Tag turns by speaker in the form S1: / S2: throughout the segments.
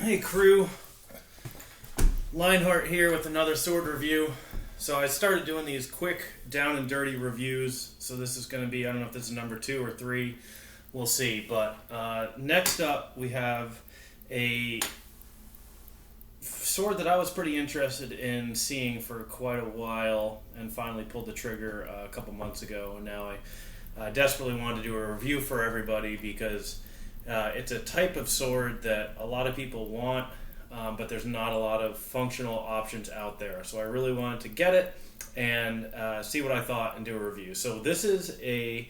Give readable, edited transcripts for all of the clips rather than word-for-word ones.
S1: Hey crew, Lionheart here with another sword review. So I started doing these quick down and dirty reviews. So this is going to be, I don't know if this is number 2 or 3, we'll see. But next up we have a sword that I was pretty interested in seeing for quite a while and finally pulled the trigger a couple months ago. And now I desperately wanted to do a review for everybody because it's a type of sword that a lot of people want, but there's not a lot of functional options out there. So I really wanted to get it and see what I thought and do a review. So this is a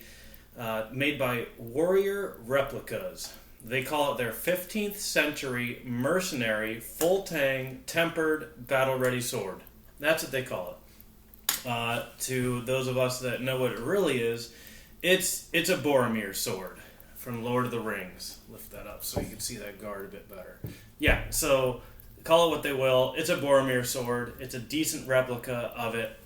S1: made by Warrior Replicas. They call it their 15th century mercenary, full tang, tempered, battle-ready sword. That's what they call it. To those of us that know what it really is, it's a Boromir Sword from Lord of the Rings. Lift that up so you can see that guard a bit better. Yeah, so call it what they will. It's a Boromir Sword. It's a decent replica of it.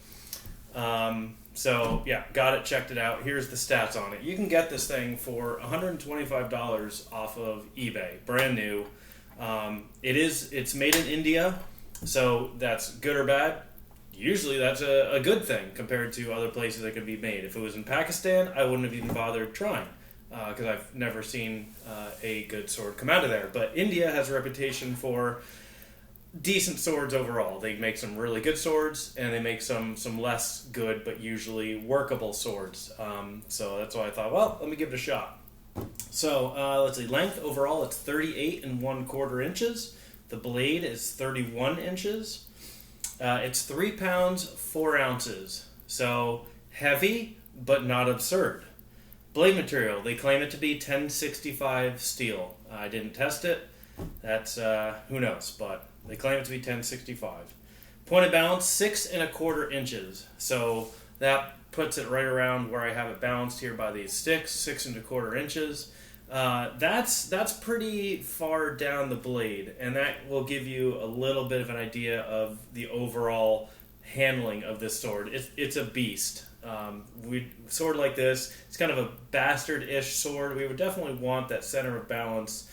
S1: So, yeah, got it, checked it out. Here's the stats on it. You can get this thing for $125 off of eBay, brand new. It's made in India, so that's good or bad. Usually that's a good thing compared to other places that could be made. If it was in Pakistan, I wouldn't have even bothered trying because I've never seen a good sword come out of there. But India has a reputation for decent swords overall. They make some really good swords, and they make some less good but usually workable swords. So that's why I thought, well, let me give it a shot. So let's see, length overall, it's 38 1/4 inches. The blade is 31 inches. It's 3 pounds 4 ounces. So heavy, but not absurd. Blade material, they claim it to be 1065 steel. I didn't test it. That's, who knows, but they claim it to be 1065. Point of balance, 6 1/4 inches. So that puts it right around where I have it balanced here by these sticks, 6 1/4 inches. That's pretty far down the blade, and that will give you a little bit of an idea of the overall handling of this sword. It's a beast. Sword like this, it's kind of a bastard-ish sword. We would definitely want that center of balance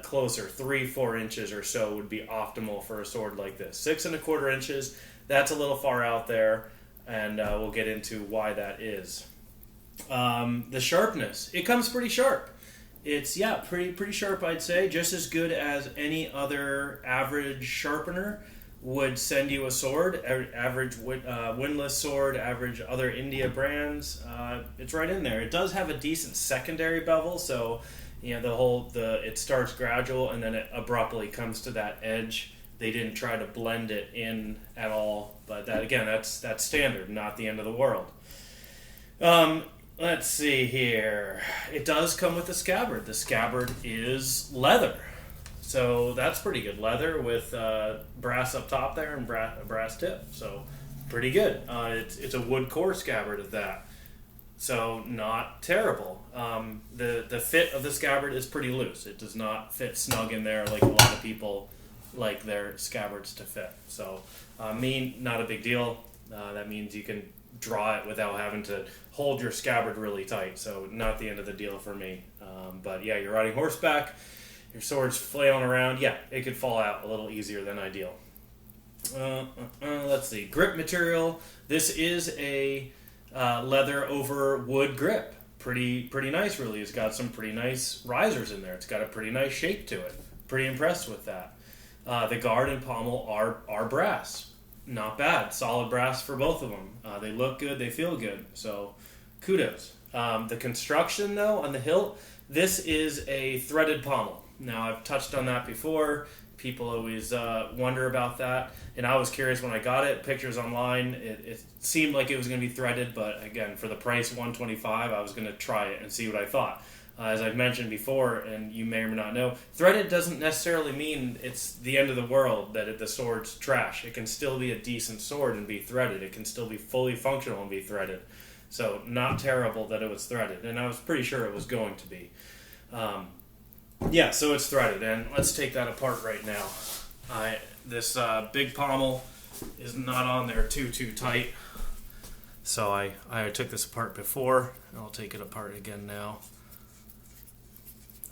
S1: closer, 3-4 inches or so would be optimal for a sword like this. 6 1/4 inches, that's a little far out there, and we'll get into why that is. The sharpness, it comes pretty sharp. It's, yeah, pretty sharp, I'd say. Just as good as any other average sharpener would send you a sword. Average windlass sword, average other India brands. It's right in there. It does have a decent secondary bevel, so you know it starts gradual and then it abruptly comes to that edge. They didn't try to blend it in at all, but that again, that's standard, not the end of the world. Let's see here. It does come with a scabbard. The scabbard is leather. So that's pretty good. Leather with brass up top there and brass tip. So pretty good. It's a wood core scabbard at that. So not terrible. The fit of the scabbard is pretty loose. It does not fit snug in there like a lot of people like their scabbards to fit. So not a big deal. That means you can draw it without having to hold your scabbard really tight, so not the end of the deal for me. But yeah, you're riding horseback, your sword's flailing around, yeah, it could fall out a little easier than ideal. Let's see, grip material. This is a leather over wood grip. Pretty nice, really. It's got some pretty nice risers in there. It's got a pretty nice shape to it. Pretty impressed with that. The guard and pommel are brass. Not bad. Solid brass for both of them. They look good. They feel good. So, kudos. The construction, though, on the hilt, this is a threaded pommel. Now, I've touched on that before. People always wonder about that. And I was curious when I got it. Pictures online, it seemed like it was going to be threaded. But, again, for the price, $125, I was going to try it and see what I thought. As I've mentioned before, and you may or may not know, threaded doesn't necessarily mean it's the end of the world, that the sword's trash. It can still be a decent sword and be threaded. It can still be fully functional and be threaded. So not terrible that it was threaded, and I was pretty sure it was going to be. Yeah, so it's threaded, and let's take that apart right now. This big pommel is not on there too tight, so I took this apart before, and I'll take it apart again now.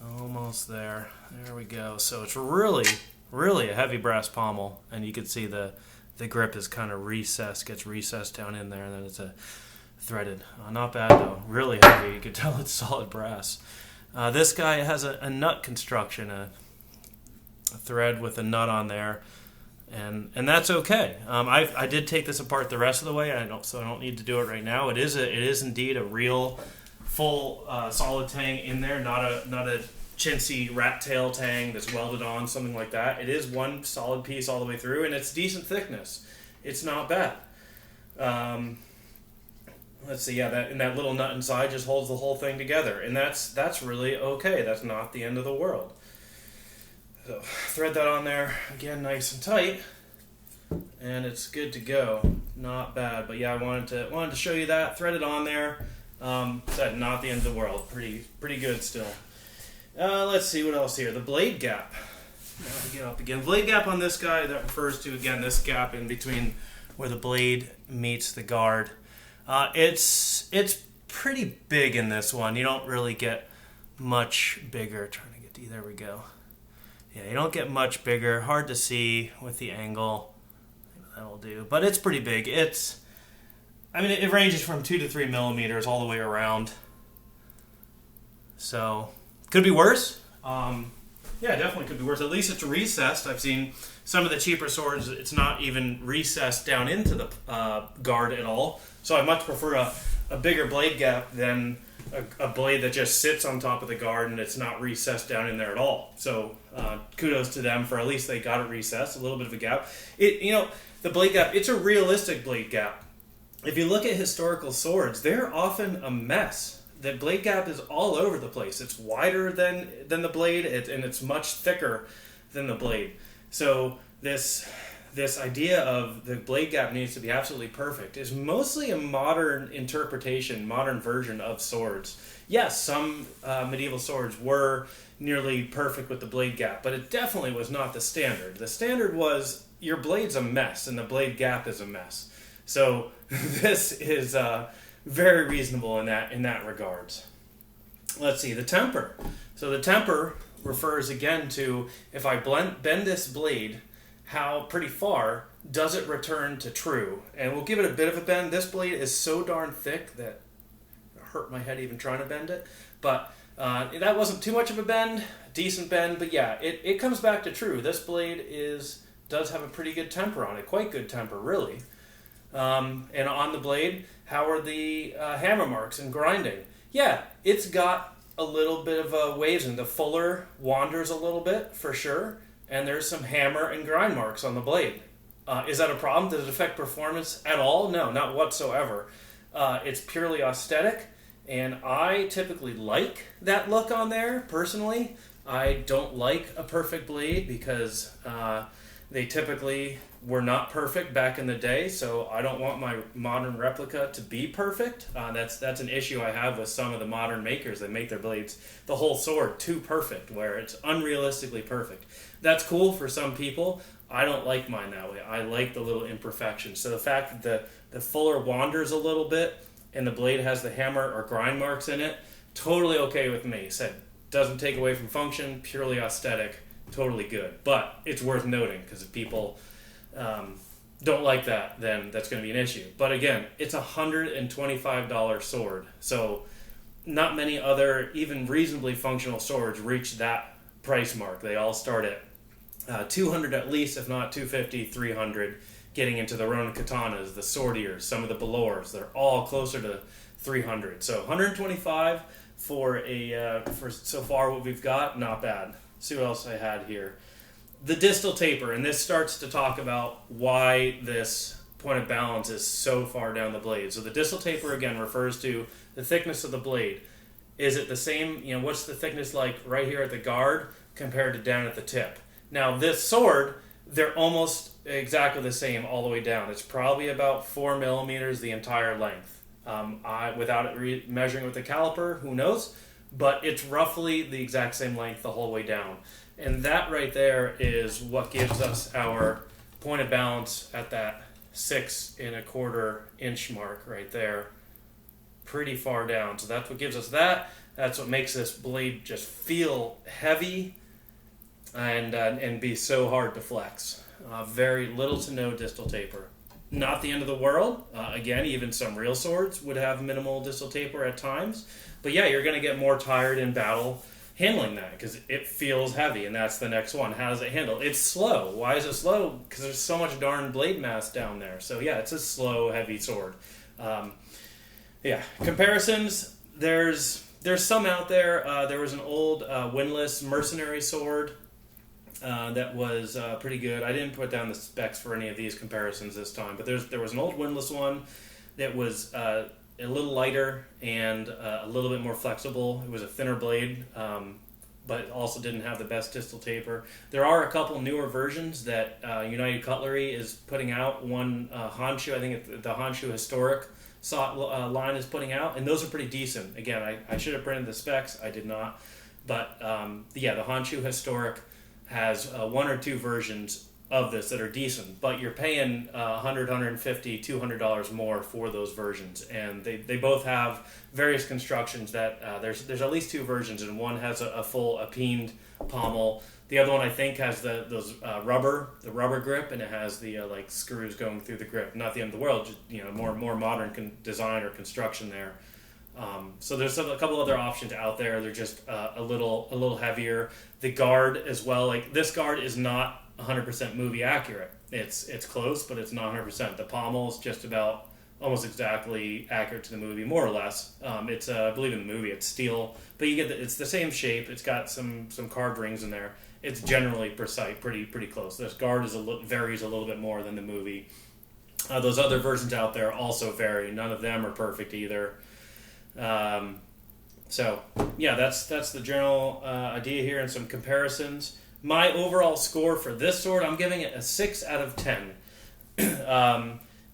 S1: Almost there. There we go. So it's really, really a heavy brass pommel, and you can see the grip is kind of recessed, gets recessed down in there, and then it's a threaded. Not bad though. Really heavy. You can tell it's solid brass. This guy has a nut construction, a thread with a nut on there, and that's okay. I did take this apart the rest of the way. I don't need to do it right now. It is indeed a real full solid tang in there, not a chintzy rat tail tang that's welded on, something like that. It is one solid piece all the way through, and it's decent thickness. It's not bad. Let's see, that little nut inside just holds the whole thing together, and that's really okay. That's not the end of the world. So thread that on there again, nice and tight, and it's good to go. Not bad, but yeah, I wanted to show you that. Thread it on there. Said not the end of the world. Pretty good still. Let's see what else here. The blade gap. Now to get up again. Blade gap on this guy, that refers to, again, this gap in between where the blade meets the guard. It's pretty big in this one. You don't really get much bigger. Trying to get to, there we go. Yeah, you don't get much bigger. Hard to see with the angle. That'll do. But it's pretty big. It ranges from 2 to 3 millimeters all the way around. So, could be worse. Yeah, definitely could be worse. At least it's recessed. I've seen some of the cheaper swords, it's not even recessed down into the guard at all. So I much prefer a bigger blade gap than a blade that just sits on top of the guard and it's not recessed down in there at all. So kudos to them for at least they got it recessed, a little bit of a gap. The blade gap, it's a realistic blade gap. If you look at historical swords, they're often a mess. The blade gap is all over the place. It's wider than the blade, and it's much thicker than the blade. So this idea of the blade gap needs to be absolutely perfect is mostly a modern interpretation, modern version of swords. Yes, some medieval swords were nearly perfect with the blade gap, but it definitely was not the standard. The standard was your blade's a mess and the blade gap is a mess. So this is very reasonable in that regards. Let's see, the temper. So the temper refers again to if I bend this blade, how pretty far does it return to true? And we'll give it a bit of a bend. This blade is so darn thick that it hurt my head even trying to bend it. But that wasn't too much of a bend, decent bend. But yeah, it comes back to true. This blade does have a pretty good temper on it, quite good temper really. And on the blade, how are the hammer marks and grinding? Yeah, it's got a little bit of waves, and the fuller wanders a little bit for sure. And there's some hammer and grind marks on the blade. Is that a problem? Does it affect performance at all? No, not whatsoever. It's purely aesthetic, and I typically like that look on there, personally. I don't like a perfect blade because they typically were not perfect back in the day, so I don't want my modern replica to be perfect. That's an issue I have with some of the modern makers that make their blades, the whole sword, too perfect, where it's unrealistically perfect. That's cool for some people. I don't like mine that way. I like the little imperfections. So the fact that the fuller wanders a little bit and the blade has the hammer or grind marks in it, totally okay with me. Said doesn't take away from function, purely aesthetic, totally good. But it's worth noting because if people don't like that, then that's going to be an issue. But again, it's a $125 sword. So not many other even reasonably functional swords reach that price mark. They all start at $200 at least, if not $250, $300, getting into the Ronin katanas, the swordiers, some of the Belors. They're all closer to $300. So $125 for so far what we've got, not bad. See what else I had here. The distal taper, and this starts to talk about why this point of balance is so far down the blade. So the distal taper, again, refers to the thickness of the blade. Is it the same, what's the thickness like right here at the guard compared to down at the tip? Now, this sword, they're almost exactly the same all the way down. It's probably about 4 millimeters the entire length. Without it measuring with the caliper, who knows? But it's roughly the exact same length the whole way down. And that right there is what gives us our point of balance at that 6 1/4 inch mark right there. Pretty far down. So that's what gives us that. That's what makes this blade just feel heavy and be so hard to flex. Very little to no distal taper. Not the end of the world. Again, even some real swords would have minimal distal taper at times. But yeah, you're going to get more tired in battle handling that because it feels heavy, and that's the next one. How does it handle? It's slow. Why is it slow? Because there's so much darn blade mass down there. So yeah, it's a slow, heavy sword. Yeah, comparisons. There's some out there. There was an old windlass mercenary sword that was pretty good. I didn't put down the specs for any of these comparisons this time, but there was an old windlass one that was a little lighter and a little bit more flexible. It was a thinner blade, but also didn't have the best distal taper. There are a couple newer versions that United Cutlery is putting out. One Honshu, I think the Honshu Historic line is putting out, and those are pretty decent. Again, I should have printed the specs. I did not. But yeah, the Honshu Historic has one or two versions of this that are decent, but you're paying $100, $150, $200 more for those versions, and they both have various constructions that there's at least two versions, and one has a peened pommel. The other one I think has the rubber grip, and it has the like screws going through the grip. Not the end of the world, just more modern design or construction there. So there's a couple other options out there. They're just a little heavier. The guard as well. Like this guard is not 100% movie accurate. It's close, but it's not 100%. The pommel is just about almost exactly accurate to the movie, more or less. It's I believe in the movie it's steel, but you get it's the same shape. It's got some carved rings in there. It's generally precise, pretty close. This guard varies a little bit more than the movie. Those other versions out there also vary. None of them are perfect either. So yeah, that's the general idea here and some comparisons. My overall score for this sword, I'm giving it a 6 out of 10.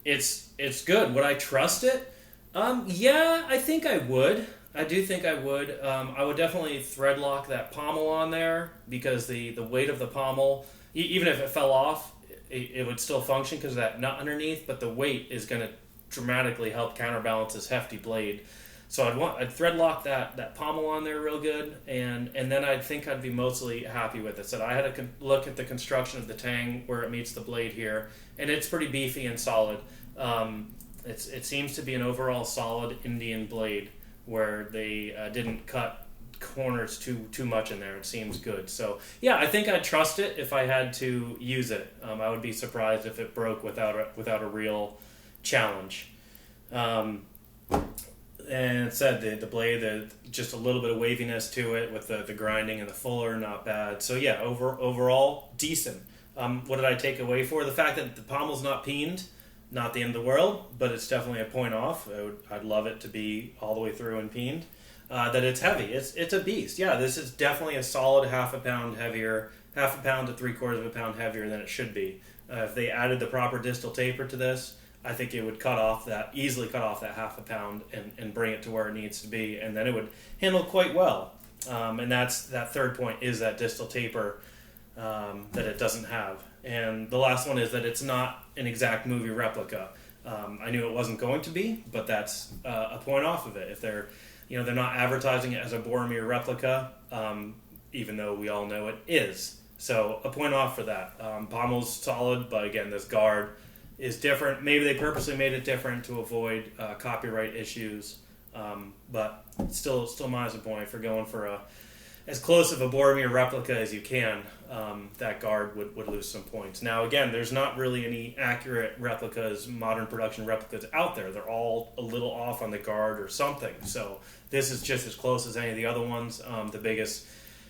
S1: It's good. Would I trust it? Yeah, I think I would. I do think I would. I would definitely thread lock that pommel on there because the weight of the pommel, even if it fell off, it would still function because of that nut underneath, but the weight is going to dramatically help counterbalance this hefty blade. So I'd thread lock that pommel on there real good, and then I think I'd be mostly happy with it. So I had to look at the construction of the tang where it meets the blade here, and it's pretty beefy and solid. It seems to be an overall solid Indian blade where they didn't cut corners too much in there. It seems good. So yeah, I think I'd trust it if I had to use it. I would be surprised if it broke without a real challenge. And it said the blade, just a little bit of waviness to it with the grinding and the fuller, not bad. So yeah, overall, decent. What did I take away for? The fact that the pommel's not peened, not the end of the world, but it's definitely a point off. I'd love it to be all the way through and peened. That it's heavy. It's a beast. Yeah, this is definitely a solid half a pound heavier, half a pound to 3/4 of a pound heavier than it should be. If they added the proper distal taper to this, I think it would easily cut off that half a pound and bring it to where it needs to be, and then it would handle quite well. And that third point is that distal taper that it doesn't have. And the last one is that it's not an exact movie replica. I knew it wasn't going to be, but that's a point off of it. If they're not advertising it as a Boromir replica, even though we all know it is. So a point off for that. Pommel's solid, but again, this guard is different. Maybe they purposely made it different to avoid copyright issues, but still minus a point for going for as close of a Boromir replica as you can. That guard would lose some points. Now again, there's not really any accurate replicas, modern production replicas out there. They're all a little off on the guard or something. So this is just as close as any of the other ones. The biggest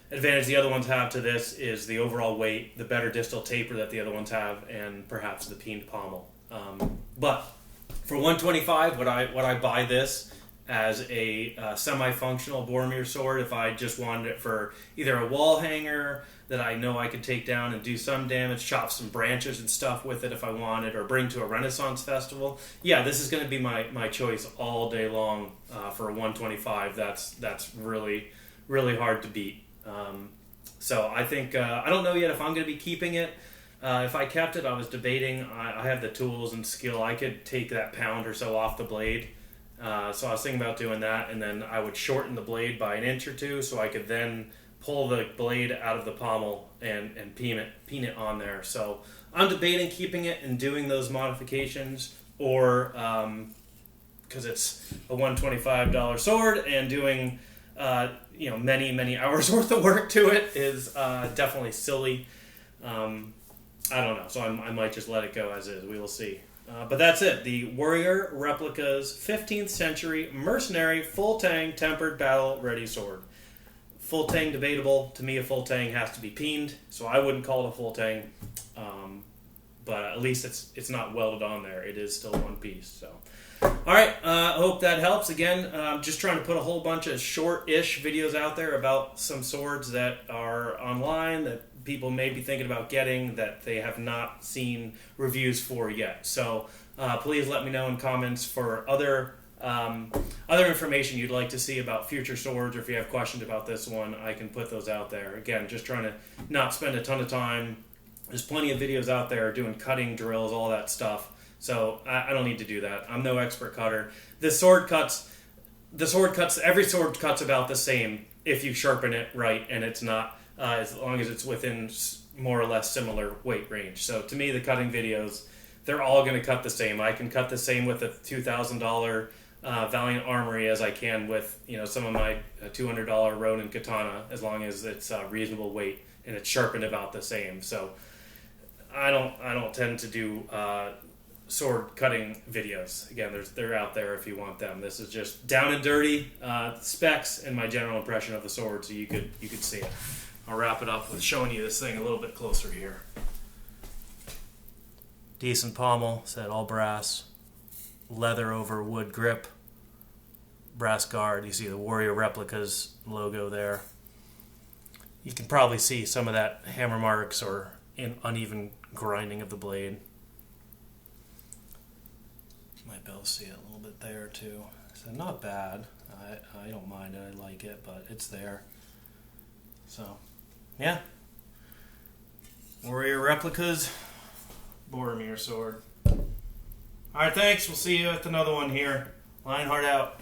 S1: advantage the other ones have to this is the overall weight, the better distal taper that the other ones have, and perhaps the peened pommel. But for $125, would I buy this as a semi-functional Boromir sword if I just wanted it for either a wall hanger that I know I could take down and do some damage, chop some branches and stuff with it if I wanted, or bring to a Renaissance festival? Yeah, this is going to be my choice all day long for a $125. That's really, really hard to beat. So I think, I don't know yet if I'm going to be keeping it. If I kept it, I was debating. I have the tools and skill. I could take that pound or so off the blade So I was thinking about doing that, and then I would shorten the blade by an inch or two, so I could then pull the blade out of the pommel and peen it on there. So I'm debating keeping it and doing those modifications, or because it's a $125 sword and doing many hours worth of work to it is definitely silly. I don't know, so I might just let it go as is. We will see. But that's it. The Warrior Replicas 15th Century Mercenary Full Tang Tempered Battle Ready Sword. Full Tang debatable. To me, a full tang has to be peened, so I wouldn't call it a full tang. But at least it's not welded on there. It is still one piece. So, all right. I hope that helps. Again, just trying to put a whole bunch of short-ish videos out there about some swords that are online that people may be thinking about getting that they have not seen reviews for yet. So please let me know in comments for other information you'd like to see about future swords, or if you have questions about this one, I can put those out there. Again, just trying to not spend a ton of time. There's plenty of videos out there doing cutting drills, all that stuff. So I don't need to do that. I'm no expert cutter. Every sword cuts about the same if you sharpen it right, and it's not, as long as it's within more or less similar weight range. So to me, the cutting videos, they're all going to cut the same. I can cut the same with a $2,000 Valiant Armory as I can with some of my $200 Ronin Katana, as long as it's reasonable weight and it's sharpened about the same. So I don't tend to do sword cutting videos. Again, they're out there if you want them. This is just down and dirty specs and my general impression of the sword, so you could see it. I'll wrap it up with showing you this thing a little bit closer here. Decent pommel, said all brass, leather over wood grip, brass guard. You see the Warrior Replicas logo there. You can probably see some of that hammer marks or uneven grinding of the blade. Might be able to see it a little bit there too. So not bad. I don't mind it. I like it, but it's there. So, yeah. Warrior Replicas, Boromir Sword. Alright, thanks. We'll see you at another one here. Lionheart out.